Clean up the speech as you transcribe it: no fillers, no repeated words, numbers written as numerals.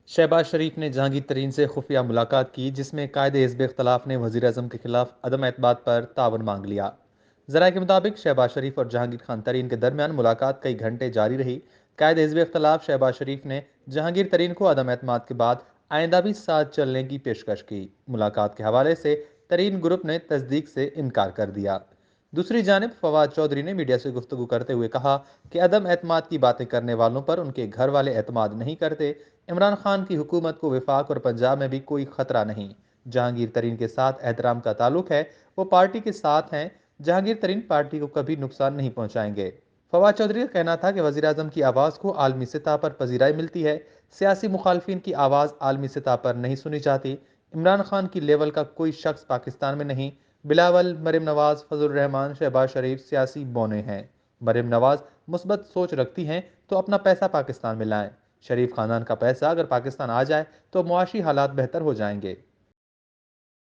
शहबाज शरीफ ने जहांगीर तरीन से खुफिया मुलाकात की, जिसमें कायदे हिज़्ब इख्तलाफ ने वज़ीर आज़म के खिलाफ अदम एतमाद पर तावन मांग लिया। ज़राए के मुताबिक शहबाज शरीफ और जहांगीर खान तरीन के दरमियान मुलाकात कई घंटे जारी रही। कायदे हिज़्ब इख्तलाफ शहबाज शरीफ ने जहांगीर तरीन को अदम एतमाद के बाद आइंदा भी साथ चलने की पेशकश की। मुलाकात के हवाले से तरीन ग्रुप ने तस्दीक से इनकार कर दिया। दूसरी जानिब फवाद चौधरी ने मीडिया से गुफ्तगू करते हुए कहा कि अदम एतमाद की बातें करने वालों पर उनके घर वाले एतमाद नहीं करते। इमरान खान की हुकूमत को वफाक और पंजाब में भी कोई खतरा नहीं। जहांगीर तरीन के साथ एहतराम का ताल्लुक है, वो पार्टी के साथ हैं। जहांगीर तरीन पार्टी को कभी नुकसान नहीं पहुंचाएंगे। फवाद चौधरी का कहना था कि वज़ीर आज़म की आवाज़ को आलमी सतह पर पजीराई मिलती है। सियासी मुखालफिन की आवाज़ आलमी सतह पर नहीं सुनी जाती। इमरान खान की लेवल का कोई शख्स पाकिस्तान में नहीं। बिलावल, मरीम नवाज, फजल रहमान, शहबाज शरीफ सियासी बौने हैं। मरीम नवाज मुस्बत सोच रखती हैं तो अपना पैसा पाकिस्तान में लाएं। शरीफ खानदान का पैसा अगर पाकिस्तान आ जाए तो मुआशी हालात बेहतर हो जाएंगे।